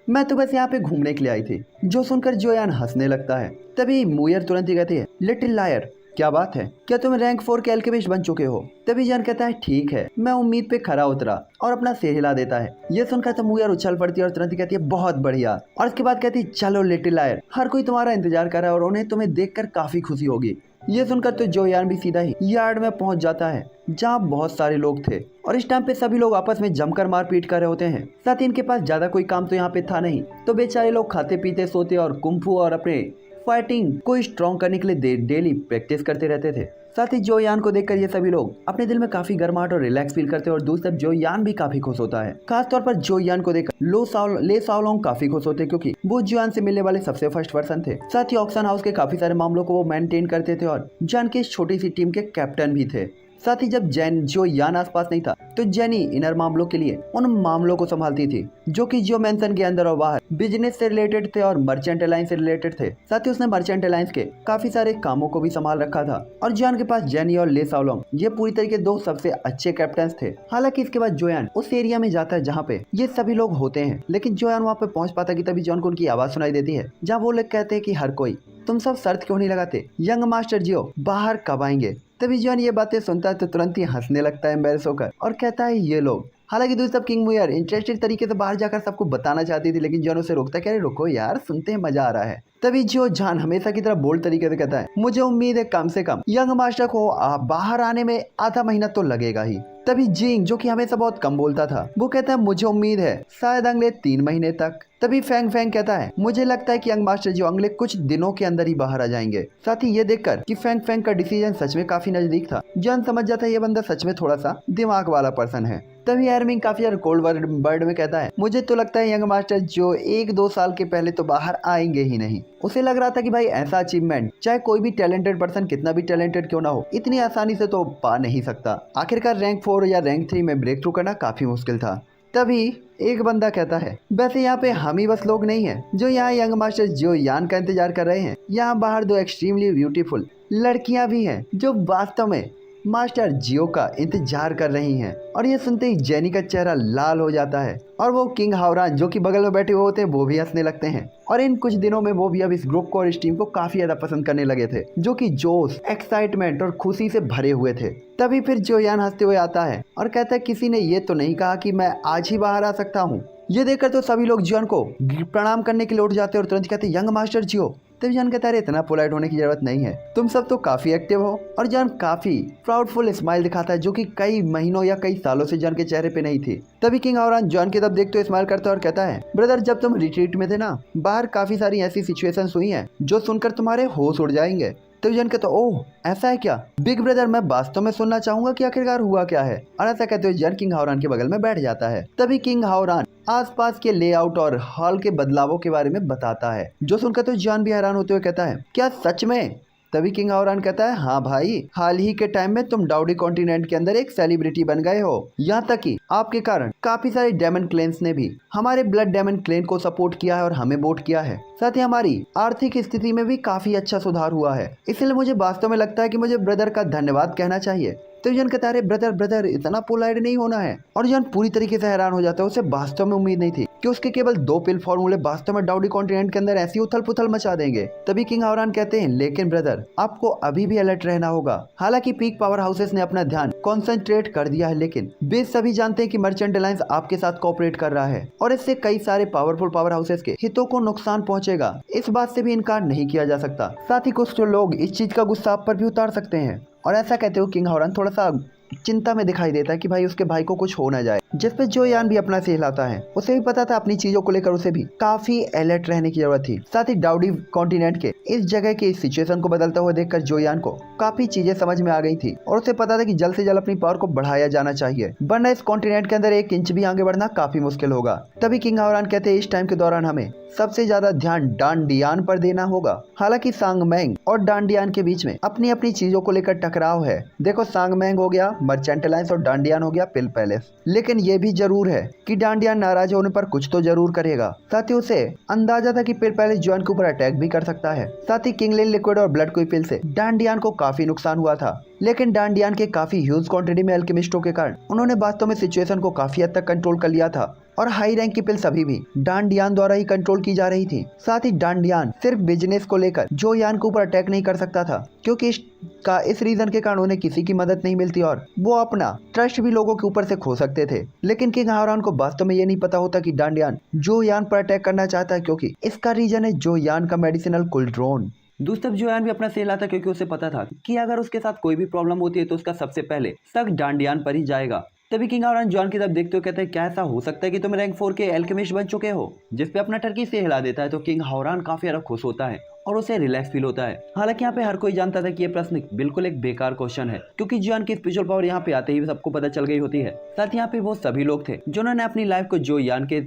मैं तो बस यहाँ पे घूमने के लिए आई थी। जो सुनकर जोयान हंसने लगता है। तभी मुयर तुरंत ही कहती है, लिटिल लायर, क्या बात है, क्या तुम रैंक 4 के एल्केमिस्ट बन चुके हो? तभी जॉन कहता है, ठीक है, मैं उम्मीद पे खरा उतरा, और अपना सिर हिला देता है। ये सुनकर तो मुयर उछल पड़ती है और तुरंत ही कहती है, बहुत बढ़िया। और उसके बाद कहती है, चलो लिटिल लायर, हर कोई तुम्हारा इंतजार कर रहा है और उन्हें तुम्हें देखकर काफी खुशी होगी। ये सुनकर तो जोयान भी सीधा ही यार्ड में पहुंच जाता है जहाँ बहुत सारे लोग थे और इस टाइम पे सभी लोग आपस में जमकर मारपीट कर रहे होते हैं। साथ ही इनके पास ज्यादा कोई काम तो यहाँ पे था नहीं, तो बेचारे लोग खाते पीते सोते और कुंफू और अपने फाइटिंग को स्ट्रॉन्ग करने के लिए डेली प्रैक्टिस करते रहते थे। साथ ही जो यान को देखकर ये सभी लोग अपने दिल में काफी गर्माहट और रिलैक्स फील करते हैं और दूसरी तरफ जो यान भी काफी खुश होता है। खासतौर पर जो यान को देखकर ले साओलोंग काफी खुश होते क्योंकि वो जुआन से मिलने वाले सबसे फर्स्ट पर्सन थे। साथ ही ऑक्शन हाउस के काफी सारे मामलों को वो मेंटेन करते थे और जान की इस छोटी सी टीम के कैप्टन भी थे। साथ ही जब जो यान आसपास नहीं था तो जेनी इनर मामलों के लिए उन मामलों को संभालती थी जो कि जो मेंशन के अंदर और बाहर बिजनेस से रिलेटेड थे और मर्चेंट अलायंस से रिलेटेड थे। साथ ही उसने मर्चेंट अलायंस के काफी सारे कामों को भी संभाल रखा था और जॉन के पास जेनी और ले साओलोंग ये पूरी तरीके दो सबसे अच्छे कैप्टन थे। हालांकि इसके बाद जोयान उस एरिया में जाता है जहाँ पे ये सभी लोग होते हैं, लेकिन जोयान वहाँ पे पहुंच पाता कि तभी जॉन को उनकी आवाज सुनाई देती है जहाँ वो लोग कहते हैं कि हर कोई, तुम सब शर्त क्यों नहीं लगाते, यंग मास्टर जियो बाहर कब आएंगे? तभी जॉन ये बातें सुनता है तो तुरंत ही हंसने लगता है एम्बैरेस होकर और कहता है ये लोग। हालांकि दूसरी तरफ किंग मुयर इंटरेस्टेड तरीके से बाहर जाकर सबको बताना चाहती थी, लेकिन जॉन उसे रोकता है, कह रहे रुको यार, सुनते हैं, मजा आ रहा है। तभी जो जान हमेशा की तरह बोल्ड तरीके से कहता है, मुझे उम्मीद है कम से कम यंग मास्टर को बाहर आने में आधा महीना तो लगेगा ही। तभी जिंग जो कि हमेशा बहुत कम बोलता था वो कहता है, मुझे उम्मीद है शायद अगले 3 महीने तक। तभी फैंग फैंग कहता है, मुझे लगता है कि यंग मास्टर जो अगले कुछ दिनों के अंदर ही बाहर आ जाएंगे। साथ ही ये देखकर कि फैंग फैंग का डिसीजन सच में काफी नजदीक था, जॉन समझ जाता है ये बंदा सच में थोड़ा सा दिमाग वाला पर्सन है। तभी एरमिंग काफी यार कोल्ड वर्ड में कहता है, मुझे तो लगता है यंग मास्टर जो 1-2 साल के पहले तो बाहर आएंगे ही नहीं। उसे लग रहा था कि भाई ऐसा अचीवमेंट चाहे कोई भी टैलेंटेड पर्सन कितना भी टैलेंटेड क्यों ना हो इतनी आसानी से तो पा नहीं सकता। आखिरकार रैंक 4 या रैंक 3 में ब्रेक थ्रू करना काफी मुश्किल था। तभी एक बंदा कहता है, वैसे यहाँ पे हम ही बस लोग नहीं हैं जो यहाँ यंग मास्टर जो यान का इंतजार कर रहे हैं, यहाँ बाहर 2 एक्सट्रीमली ब्यूटीफुल लड़कियां भी हैं जो वास्तव में मास्टर जियो का इंतजार कर रही हैं। और ये सुनते ही जेनी का चेहरा लाल हो जाता है और वो किंग हावरान जो कि बगल में बैठे हुए होते हैं वो भी हंसने लगते हैं। और इन कुछ दिनों में वो भी अब इस ग्रुप को और इस टीम को काफी ज्यादा पसंद करने लगे थे, जो कि जोश, एक्साइटमेंट और खुशी से भरे हुए थे। तभी फिर जोयान हंसते हुए आता है और कहता है किसी ने ये तो नहीं कहा कि मैं आज ही बाहर आ सकता हूँ। ये देखकर तो सभी लोग जियोन को प्रणाम करने के लिए उठ जाते हैं और तुरंत कहते हैं यंग मास्टर जियो। तब जान कहता है इतना पोलाइट होने की जरूरत नहीं है, तुम सब तो काफी एक्टिव हो। और जान काफी प्राउडफुल स्माइल दिखाता है जो कि कई महीनों या कई सालों से जान के चेहरे पे नहीं थी। तभी किंग हावरान जॉन की तरफ देखते हुए स्माइल करता है और कहता है ब्रदर जब तुम रिट्रीट में थे ना, बाहर काफी सारी ऐसी सिचुएशंस हुई हैं जो सुनकर तुम्हारे होश उड़ जाएंगे। तो जन कहता ओह ऐसा है क्या बिग ब्रदर, मैं वास्तव में सुनना चाहूंगा कि आखिरकार हुआ क्या है। और ऐसा कहते हुए जन किंग हावरान के बगल में बैठ जाता है। तभी किंग हावरान आसपास के लेआउट और हॉल के बदलावों के बारे में बताता है, जो सुनकर तो जॉन भी हैरान होते हुए कहता है क्या सच में। तभी किंग हावरान कहता है हाँ भाई, हाल ही के टाइम में तुम डाउडी कॉन्टिनेंट के अंदर एक सेलिब्रिटी बन गए हो। यहाँ तक कि आपके कारण काफी सारे डेमन क्लेन्स ने भी हमारे ब्लड डेमन क्लेन को सपोर्ट किया है और हमें वोट किया है। साथ ही हमारी आर्थिक स्थिति में भी काफी अच्छा सुधार हुआ है। इसलिए मुझे वास्तव में लगता है कि मुझे ब्रदर का धन्यवाद कहना चाहिए। तो जन कहता है ब्रदर ब्रदर इतना पोलाइट नहीं होना है। और जन पूरी तरीके से हैरान हो जाता है, उसे वास्तव में उम्मीद नहीं थी कि उसके केवल 2 पिल फॉर्मूले वास्तव में डाउडी कॉन्टिनेंट के अंदर ऐसी उथल पुथल मचा देंगे। तभी किंग हावरान कहते हैं लेकिन ब्रदर आपको अभी भी अलर्ट रहना होगा। हालांकि पीक पावर हाउसेस ने अपना ध्यान कॉन्सेंट्रेट कर दिया है, लेकिन वे सभी जानते हैं कि मर्चेंट अलायंस आपके साथ कोऑपरेट कर रहा है और इससे कई सारे पावरफुल पावर हाउसेस के हितों को नुकसान पहुंचेगा। इस बात से भी इनकार नहीं किया जा सकता। साथ ही कुछ लोग इस चीज का गुस्सा आप पर भी उतार सकते हैं। और ऐसा कहते हुए किंग हावरान थोड़ा सा चिंता में दिखाई देता है कि भाई उसके भाई को कुछ हो ना जाए, जिस पे जोयान भी अपना से हिलाता है। उसे भी पता था अपनी चीजों को लेकर उसे भी काफी अलर्ट रहने की जरूरत थी। साथ ही डाउडी कॉन्टिनेंट के इस जगह की सिचुएशन को बदलता हुआ देखकर जोयान को काफी चीजें समझ में आ गई थी और उसे पता था कि जल्द से जल्द अपनी पावर को बढ़ाया जाना चाहिए, वरना इस कॉन्टिनेंट के अंदर 1 इंच भी आगे बढ़ना काफी मुश्किल होगा। तभी किंग हावरान कहते हैं इस टाइम के दौरान हमें सबसे ज्यादा ध्यान डांडियान पर देना होगा। हालांकि सांगमेंग और डांडियान के बीच में अपनी अपनी चीजों को लेकर टकराव है। देखो सांगमेंग हो गया मर्चेंट अलायंस और डांडियान हो गया पिल पैलेस, लेकिन ये भी जरूर है कि डांडियान नाराज होने पर कुछ तो जरूर करेगा। साथ ही उसे अंदाजा था कि पिल पैलेस जॉन के ऊपर अटैक भी कर सकता है। साथ ही किंगलिन लिक्विड और ब्लड क्विपिल से डांडियान को काफी नुकसान हुआ था, लेकिन डांडियान के काफी ह्यूज क्वांटिटी में अल्केमिस्टों के कारण उन्होंने वास्तव में सिचुएशन को काफी हद तक कंट्रोल कर लिया था और हाई रैंक की पिल्स अभी भी डांडियान द्वारा ही कंट्रोल की जा रही थी। साथ ही डांडियान सिर्फ बिजनेस को लेकर जोयान के ऊपर अटैक नहीं कर सकता था, क्योंकि इस रीजन के कारण उन्हें किसी की मदद नहीं मिलती और वो अपना ट्रस्ट भी लोगों के ऊपर से खो सकते थे। लेकिन किंग हावरान को वास्तव में ये नहीं पता होता कि डांडियान जोयान पर अटैक करना चाहता है, क्योंकि इसका रीजन है जोयान का मेडिसिनल कुलड्रोन। दूसरी तरफ जोयान भी अपना सेल आता, क्योंकि उसे पता था कि अगर उसके साथ कोई भी प्रॉब्लम होती है तो उसका सबसे पहले शक डांडियान पर ही जाएगा। तभी किंग हावरान जॉन की तरफ देखते हुए कहते हैं क्या ऐसा हो सकता है कि तुम रैंक 4 के एल्केमिस्ट बन चुके हो, जिसपे अपना टर्की से हिला देता है। तो किंग हावरान काफी ज्यादा खुश होता है और उसे रिलैक्स फील होता है। हालांकि यहाँ पे हर कोई जानता था कि ये प्रश्न बिल्कुल एक बेकार क्वेश्चन है, क्योंकि जॉन की स्पिरिचुअल पावर यहाँ पे आते ही सबको पता चल गई होती है। साथ ही यहाँ पे वो सभी लोग थे जिन्होंने अपनी लाइफ को जोयान के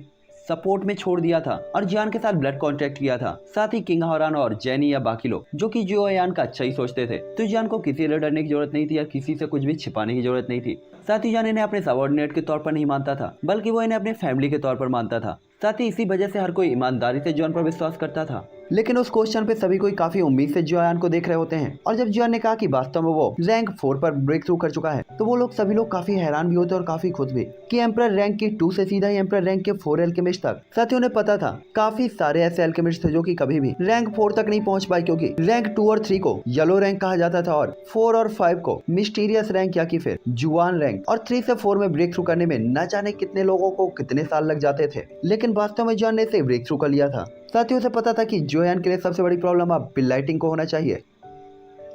सपोर्ट में छोड़ दिया था और जियान के साथ ब्लड कॉन्ट्रैक्ट किया था। साथ ही किंग हावरान और जेनी या बाकी लोग जो कि जोयान का अच्छा ही सोचते थे, तो जियान को किसी से डरने की जरूरत नहीं थी या किसी से कुछ भी छिपाने की जरूरत नहीं थी। साथ ही जियान इन्हें अपने सबऑर्डिनेट के तौर पर नहीं मानता था, बल्कि वो इन्हें अपने फैमिली के तौर पर मानता था। साथ ही इसी वजह से हर कोई ईमानदारी से जॉन पर विश्वास करता था। लेकिन उस क्वेश्चन पे सभी कोई काफी उम्मीद से जोयान को देख रहे होते हैं, और जब जोयान ने कहा कि वास्तव में वो रैंक 4 पर ब्रेक थ्रू कर चुका है, तो वो लोग सभी लोग काफी हैरान भी होते और काफी खुश भी कि एम्परर रैंक के 2 से सीधा ही एम्परर रैंक के 4 एल्केमिस्ट तक। साथ ही उन्हें पता था काफी सारे ऐसे एल्केमिस्ट थे जो कि कभी भी रैंक 4 तक नहीं पहुंच पाए, क्योंकि रैंक 2 और 3 को येलो रैंक कहा जाता था और 4 और 5 को मिस्टीरियस रैंक या कि फिर जुआन रैंक, और 3 से 4 में ब्रेक थ्रू करने में न जाने कितने लोगों को कितने साल लग जाते थे। लेकिन वास्तव में जोयान ने इसे ब्रेक थ्रू कर लिया था। साथ ही उसे पता था कि जोयान के लिए सबसे बड़ी प्रॉब्लम अब पिल लाइटिंग को होना चाहिए,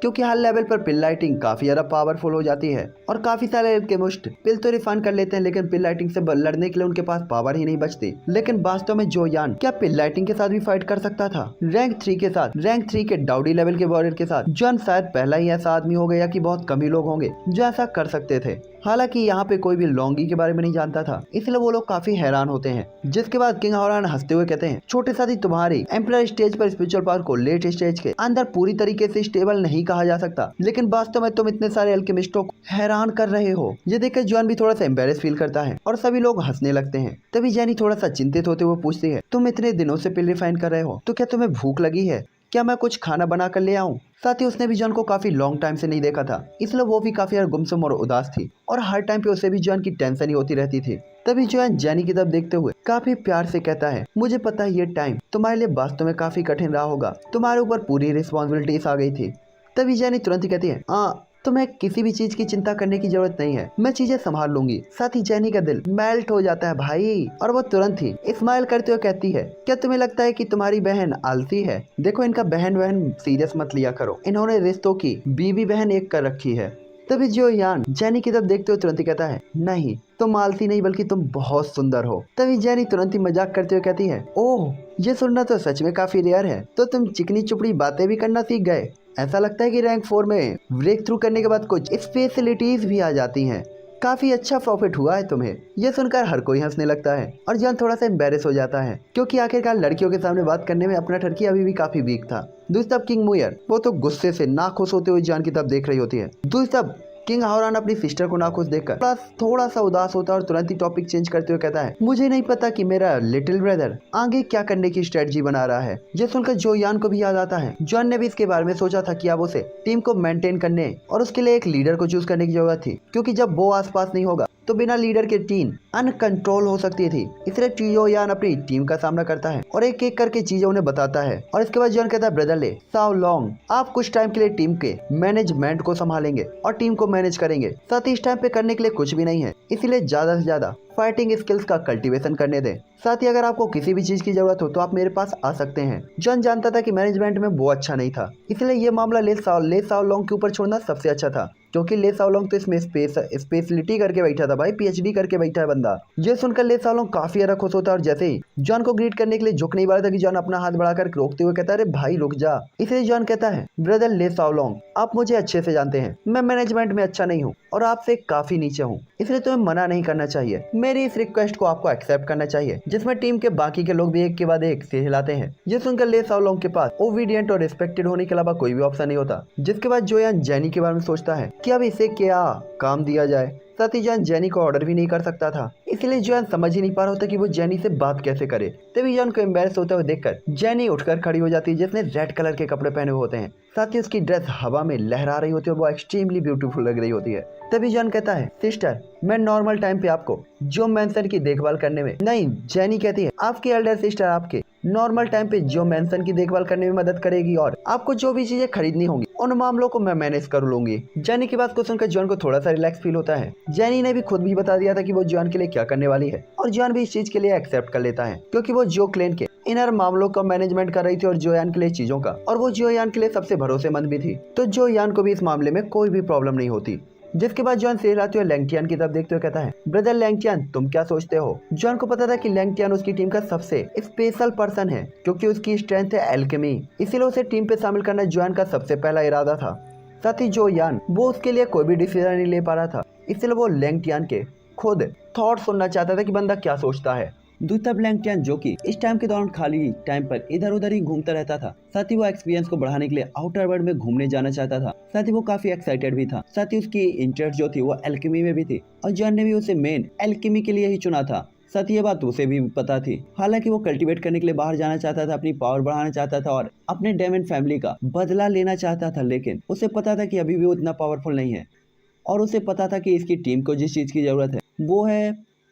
क्योंकि हर लेवल पर पिल लाइटिंग काफी ज्यादा पावरफुल हो जाती है और काफी सारे एल्केमिस्ट पिल तो रिफाइन कर लेते हैं, लेकिन पिल लाइटिंग से लड़ने के लिए उनके पास पावर ही नहीं बचती। लेकिन वास्तव में जोयान क्या पिल लाइटिंग के साथ भी फाइट कर सकता था? रैंक 3 के साथ, रैंक 3 के डाउडी लेवल के वॉरियर के साथ जोयान शायद पहला ही ऐसा आदमी हो गया कि बहुत कम ही लोग होंगे जो ऐसा कर सकते थे। हालांकि यहाँ पे कोई भी लॉन्गी के बारे में नहीं जानता था, इसलिए वो लोग काफी हैरान होते हैं। जिसके बाद किंग हावरान हंसते हुए कहते हैं, छोटे साथी तुम्हारी एम्परर स्टेज पर स्पिरिचुअल पावर को लेट स्टेज के अंदर पूरी तरीके से स्टेबल नहीं कहा जा सकता, लेकिन वास्तव में तुम इतने सारे एल्केमिस्टों को हैरान कर रहे हो। ये देखकर जोयान भी थोड़ा सा एम्बेरेस फील करता है और सभी लोग हंसने लगते हैं। तभी जेनी थोड़ा सा चिंतित होते हुए पूछती है, तुम इतने दिनों से पिल रिफाइन कर रहे हो, तो क्या तुम्हें भूख लगी है? क्या मैं कुछ खाना बना कर ले आऊँ। साथ ही उसने भी जॉन को काफी लॉन्ग टाइम से नहीं देखा था, इसलिए वो भी काफी यार गुमसुम और उदास थी और हर टाइम पे उसे भी जॉन की टेंशन ही होती रहती थी। तभी जॉन जेनी की तरफ देखते हुए काफी प्यार से कहता है, मुझे पता है ये टाइम तुम्हारे लिए वास्तव में काफी कठिन रहा होगा, तुम्हारे ऊपर पूरी रिस्पॉन्सिबिलिटीज आ गई थी। तभी जेनी तुरंत ही कहती है, तुम्हें किसी भी चीज की चिंता करने की जरूरत नहीं है, मैं चीजें संभाल लूंगी। साथ ही जेनी का दिल मेल्ट हो जाता है भाई, और वो तुरंत ही स्माइल करते हुए कहती है, क्या तुम्हें लगता है कि तुम्हारी बहन आलसी है? देखो इनका बहन सीरियस मत लिया करो, इन्होंने रिश्तों की बीवी बहन एक कर रखी है। तभी जो यान जेनी की तरफ देखते हुए तुरंत ही कहता है, नहीं तुम आलसी नहीं बल्कि तुम बहुत सुंदर हो। तभी जेनी तुरंत ही मजाक करते हुए कहती है, ओह ये सुनना तो सच में काफी रेयर है, तो तुम चिकनी चुपड़ी बातें भी करना सीख गए। ऐसा लगता है कि रैंक 4 में ब्रेक थ्रू करने के बाद कुछ स्पेशलिटीज भी आ जाती हैं। काफी अच्छा प्रॉफिट हुआ है तुम्हें। ये सुनकर हर कोई हंसने लगता है और जॉन थोड़ा सा एम्बेरस हो जाता है, क्योंकि आखिरकार लड़कियों के सामने बात करने में अपना टर्की अभी भी काफी वीक था। दूसरी तरफ किंग मुयर वो तो गुस्से से नाखुश होते हुए जॉन की तरफ देख रही होती है। दूसरी तरफ किंग हावरान अपनी सिस्टर को नाखुश देखकर थोड़ा सा उदास होता है और तुरंत ही टॉपिक चेंज करते हुए कहता है, मुझे नहीं पता कि मेरा लिटिल ब्रदर आगे क्या करने की स्ट्रेटजी बना रहा है। ये सुनकर जो यान को भी याद आता है, जॉन ने भी इसके बारे में सोचा था कि अब उसे टीम को मेंटेन करने और उसके लिए एक लीडर को चूज करने की जरूरत थी, क्योंकि जब वो आसपास नहीं होगा तो बिना लीडर के टीम अनकंट्रोल हो सकती थी। इसलिए टियो यान अपनी टीम का सामना करता है और एक एक करके चीजें उन्हें बताता है। और इसके बाद जॉन कहता है, ब्रदर ले साओ लॉन्ग आप कुछ टाइम के लिए टीम के मैनेजमेंट को संभालेंगे और टीम को मैनेज करेंगे। साथ ही इस टाइम पे करने के लिए कुछ भी नहीं है, इसलिए ज्यादा से ज्यादा फाइटिंग स्किल्स का कल्टीवेशन करने दें। साथ ही अगर आपको किसी भी चीज की जरूरत हो तो आप मेरे पास आ सकते हैं। जॉन जानता था कि मैनेजमेंट में वो अच्छा नहीं था, इसलिए ये मामला ले साओ लॉन्ग के ऊपर छोड़ना सबसे अच्छा था, क्योंकि ले साओ लॉन्ग तो इसमें स्पेशलिटी करके बैठा था भाई, पीएचडी करके बैठा है बंदा। ये सुनकर ले साओ लॉन्ग काफी ज्यादा खुश होता है और जैसे ही जॉन को ग्रीट करने के लिए झुक नहीं पा रहा था कि जॉन अपना हाथ बढ़ाकर रोकते हुए कहता है, अरे भाई रुक जा। इसलिए जॉन कहता है, ब्रदर ले साओ लॉन्ग आप मुझे अच्छे से जानते हैं, मैं मैनेजमेंट में अच्छा नहीं हूँ और आपसे काफी नीचे हूँ, इसलिए तुम्हें मना नहीं करना चाहिए। मेरी इस रिक्वेस्ट को आपको एक्सेप्ट करना चाहिए, जिसमें टीम के बाकी के लोग भी एक के बाद एक से हिलाते हैं। ये सुनकर ले साओ लॉन्ग के पास ओबीडिएंट और रिस्पेक्टेड होने के अलावा कोई भी ऑप्शन नहीं होता। जिसके बाद जो यान जेनी के बारे में सोचता है कि अब इसे क्या काम दिया जाए। साथ ही जॉन जेनी को ऑर्डर भी नहीं कर सकता था, इसलिए जॉन समझ ही नहीं पा रहा होता कि वो जेनी से बात कैसे करे। तभी जॉन को एम्बेरस होते हुए देखकर जेनी उठकर खड़ी हो जाती है, जिसने रेड कलर के कपड़े पहने हुए होते हैं। साथ ही उसकी ड्रेस हवा में लहरा रही होती है और वो एक्सट्रीमली ब्यूटीफुल लग रही होती है। तभी जॉन कहता है, सिस्टर मैं नॉर्मल टाइम पे आपको जो मैंसन की देखभाल करने में नहीं, जेनी कहती है आपकी एल्डर सिस्टर आपके नॉर्मल टाइम पे जो मैंसन की देखभाल करने में मदद करेगी और आपको जो भी चीजें खरीदनी होंगी उन मामलों को मैं मैनेज कर लूंगी। जेनी की बात को सुनकर जॉन को थोड़ा सा रिलैक्स फील होता है। जेनी ने भी खुद भी बता दिया था कि वो जॉन के लिए क्या करने वाली है और जॉन भी इस चीज के लिए एक्सेप्ट कर लेता है, क्योंकि वो जो क्लेन के इनर मामलों का मैनेजमेंट कर रही थी और जोयान के लिए चीजों का, और वो जोयान के लिए सबसे भरोसेमंद भी थी, तो जोयान को भी इस मामले में कोई भी प्रॉब्लम नहीं होती। जिसके बाद जॉन सहलाते हुए लैंगटियन की तरफ देखते हुए कहता है, ब्रदर लैंगटियन तुम क्या सोचते हो? जॉन को पता था कि लैंगटियन उसकी टीम का सबसे स्पेशल पर्सन है, क्योंकि उसकी स्ट्रेंथ है एल्केमी, इसीलिए उसे टीम पे शामिल करना जॉन का सबसे पहला इरादा था। साथ ही जोयान वो उसके लिए कोई भी डिसीजन नहीं ले पा रहा था, इसलिए वो लैंगटियन के खुद थॉट सुनना चाहता था कि बंदा क्या सोचता है। दूसरा लैंगटियन जो कि इस टाइम के दौरान खाली टाइम पर इधर उधर ही घूमता रहता था। साथ ही वो एक्सपीरियंस को बढ़ाने के लिए आउटर वर्ल्ड में घूमने जाना चाहता था। साथ ही वो काफी एक्साइटेड भी था। साथ ही उसकी इंटरेस्ट जो थी वो एल्केमी में भी थी और जॉन ने भी उसे मेन एल्केमी के लिए ही चुना था। साथ ही ये बात उसे भी पता थी। हालांकि वो कल्टीवेट करने के लिए बाहर जाना चाहता था, अपनी पावर बढ़ाना चाहता था और अपने डेमन फैमिली का बदला लेना चाहता था, लेकिन उसे पता था कि अभी भी वो इतना पावरफुल नहीं है और उसे पता था कि इसकी टीम को जिस चीज की जरूरत है वो है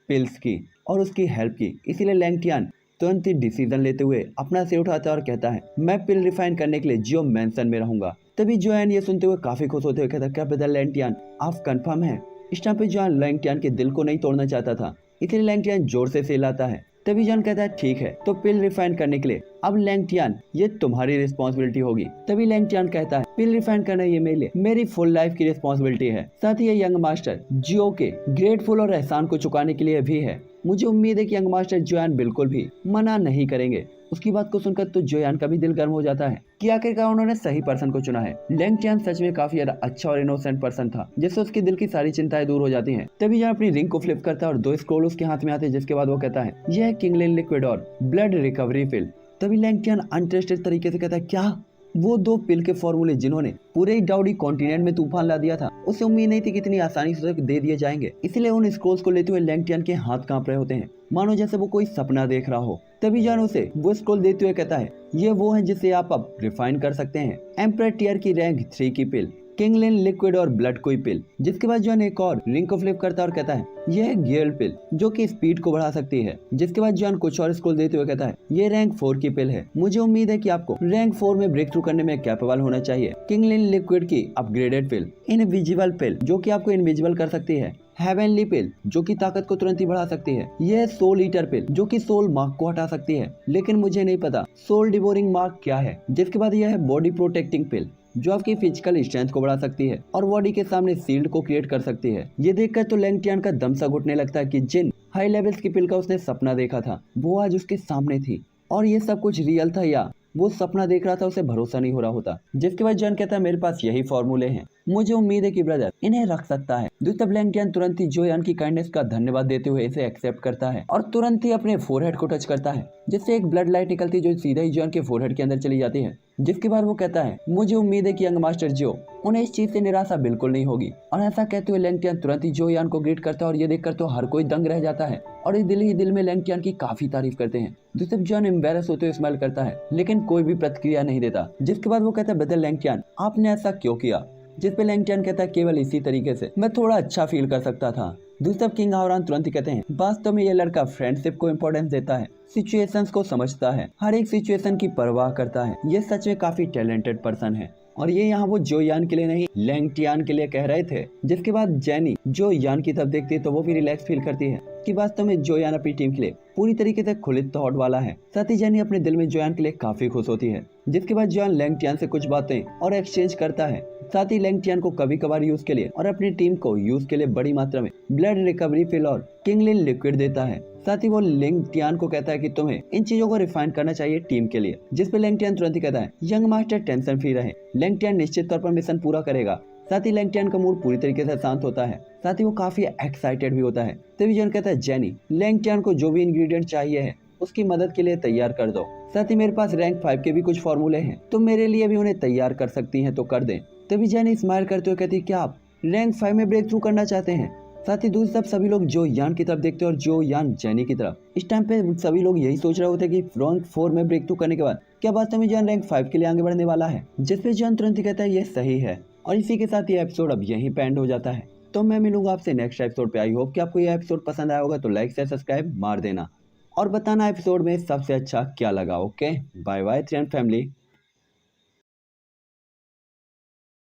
पिल्स की और उसकी हेल्प की। इसीलिए लैंगटियन तुरंत ही डिसीजन लेते हुए अपना सिर उठाता है और कहता है, मैं पिल रिफाइन करने के लिए जियो मैंसन में रहूंगा। तभी जोयान ये सुनते हुए काफी खुश होते हुए कहता, क्या ब्रदर लैंगटियन आप कंफर्म है? इस टाइम पे जोयान लैंगटियन के दिल को नहीं तोड़ना चाहता था, इसलिए लैंगटियन जोर से सहलाता है। तभी जॉन कहता है, ठीक है तो पिल रिफाइन करने के लिए अब लैंगटियन ये तुम्हारी रिस्पॉन्सिबिलिटी होगी। तभी लैंगटियन कहता है, पिल रिफाइन करना ये मेरी फुल लाइफ की रिस्पॉन्सिबिलिटी है। साथ ही ये यंग मास्टर जियो के ग्रेटफुल और एहसान को चुकाने के लिए भी है। मुझे उम्मीद है कि यंग मास्टर जोयान बिल्कुल भी मना नहीं करेंगे। उसकी बात को सुनकर तो जोयान का भी दिल गर्म हो जाता है कि आखिरकार उन्होंने सही पर्सन को चुना है। लैंगटियन सच में काफी ज्यादा अच्छा और इनोसेंट पर्सन था, जिससे उसके दिल की सारी चिंताएं दूर हो जाती हैं। तभी जॉन अपनी रिंग को फ्लिप करता है और 2 स्क्रोल उसके हाथ में आते हैं, जिसके बाद वो कहता है, यह है किंगलिन लिक्विड और ब्लड रिकवरी पिल। तभी लैंगटियन अनट्रस्टेड तरीके से कहता है, क्या वो 2 पिल के फॉर्मूले जिन्होंने पूरे डाउडी कॉन्टिनेंट में तूफान ला दिया था, उसे उम्मीद नहीं थी कि इतनी आसानी से दे दिए जाएंगे। इसलिए उन स्क्रोल्स को लेते हुए लैंगटियन के हाथ कांप रहे होते हैं, मानो जैसे वो कोई सपना देख रहा हो। तभी जॉन उसे वो स्क्रोल देते हुए कहता है, ये वो है जिसे आप अब रिफाइन कर सकते हैं। एम्परर टियर की रैंक 3 की पिल, किंगलिन लिक्विड और ब्लड कोई पिल। जिसके बाद जॉन एक और रिंग को फ्लिप करता है और कहता है, यह है गियल पिल जो कि स्पीड को बढ़ा सकती है। जिसके बाद जॉन कुछ और स्क्रोल देते हुए कहता है, ये रैंक 4 की पिल है। मुझे उम्मीद है कि आपको रैंक 4 में ब्रेक थ्रू करने में कैपेबल होना चाहिए। किंगलिन लिक्विड की अपग्रेडेड पिल, इनविजिबल पिल जो कि आपको इनविजिबल कर सकती है। हेवनली पिल जो कि ताकत को तुरंत ही बढ़ा सकती है। यह सोल ईटर पिल जो कि सोल मार्क को हटा सकती है, लेकिन मुझे नहीं पता सोल डिवोरिंग मार्क क्या है। जिसके बाद यह है बॉडी प्रोटेक्टिंग पिल जो आपकी फिजिकल स्ट्रेंथ को बढ़ा सकती है और बॉडी के सामने सील्ड को क्रिएट कर सकती है। ये देखकर तो लैंगटियन का दम सा घुटने लगता है कि जिन हाई लेवल्स की पिल का उसने सपना देखा था वो आज उसके सामने थी, और ये सब कुछ रियल था या वो सपना देख रहा था, उसे भरोसा नहीं हो रहा होता। जिसके बाद जॉन कहता है, मेरे पास यही फॉर्मूले हैं, मुझे उम्मीद है कि ब्रदर इन्हें रख सकता है। तब लैंगटियन तुरंत ही जोयान की काइंडनेस का धन्यवाद देते हुए इसे एक्सेप्ट करता है और तुरंत ही अपने फोरहेड को टच करता है, जिससे एक ब्लड लाइट निकलती है जो सीधा ही जॉन के फोरहेड के अंदर चली जाती है। जिसके बाद वो कहता है, मुझे उम्मीद है कि यंग मास्टर जो उन्हें इस चीज से निराशा बिल्कुल नहीं होगी। और ऐसा कहते हुए लैंगटियन तुरंत ही जोयान को ग्रीट करता है और ये देखकर तो हर कोई दंग रह जाता है और इस दिल ही दिल में लैंगटियन की काफी तारीफ करते हैं। जिससे जॉन एम्बेरस होते हुए स्माइल करता है, लेकिन कोई भी प्रतिक्रिया नहीं देता। जिसके बाद वो कहता है, ब्रदर लैंगटियन आपने ऐसा क्यों किया? जिस पे लैंगटियन कहता है, केवल इसी तरीके से मैं थोड़ा अच्छा फील कर सकता था। दूसरा किंग हावरान तुरंत ही कहते हैं, वास्तव में ये लड़का फ्रेंडशिप को इम्पोर्टेंस देता है, सिचुएशंस को समझता है, हर एक सिचुएशन की परवाह करता है। ये सच में काफी टैलेंटेड पर्सन है। और ये यहाँ वो जोयान के लिए नहीं लैंगटियन के लिए कह रहे थे। जिसके बाद जेनी जो यान की तरफ देखती है तो वो भी रिलैक्स फील करती है कि वास्तव में जोयान अपनी टीम के लिए पूरी तरीके से खुलित थॉट वाला है। साथ ही जेनी अपने दिल में जोयान के लिए काफी खुश होती है। जिसके बाद जोयान लैंगटियन से कुछ बातें और एक्सचेंज करता है। साथ ही लैंगटियन को कभी कभार यूज के लिए और अपनी टीम को यूज के लिए बड़ी मात्रा में ब्लड रिकवरी पिल और किंगलिन लिक्विड देता है। साथ ही वो लैंगटियन को कहता है कि तुम्हें इन चीजों को रिफाइन करना चाहिए टीम के लिए। जिस पे लैंगटियन तुरंत ही कहता है, यंग मास्टर टेंशन फ्री रहे, लैंगटियन निश्चित तौर पर मिशन पूरा करेगा। साथ ही लैंगटियन का मूड पूरी तरीके से शांत होता है। साथ ही वो काफी एक्साइटेड भी होता है। तभी जॉन कहता है, जेनी लैंगटियन को जो भी इंग्रेडिएंट चाहिए है उसकी मदद के लिए तैयार कर दो। साथ ही मेरे पास रैंक 5 के भी कुछ फॉर्मूले हैं, तुम मेरे लिए भी उन्हें तैयार कर सकती हैं तो कर दें। तभी जेनी स्माइल करते हुए कहती है, क्या आप रैंक 5 में ब्रेक थ्रू करना चाहते हैं? साथ ही दूसरी तरफ सभी लोग जो यान की तरफ देखते हैं और जो यान जेनी की तरफ। इस टाइम पे सभी लोग यही सोच रहे होते कि रैंक 4 में ब्रेक थ्रू करने के बाद क्या वास्तव में जॉन रैंक 5 के लिए आगे बढ़ने वाला है। जिसपे जॉन तुरंत ही कहता है, ये सही है। और इसी के साथ ये एपिसोड अब यहीं पे एंड हो जाता है। तो मैं मिलूंगा आपसे नेक्स्ट एपिसोड पे। आई होप कि आपको ये एपिसोड पसंद आया होगा, तो लाइक से सब्सक्राइब मार देना और बताना एपिसोड में सबसे अच्छा क्या लगा। Okay, bye bye friend family.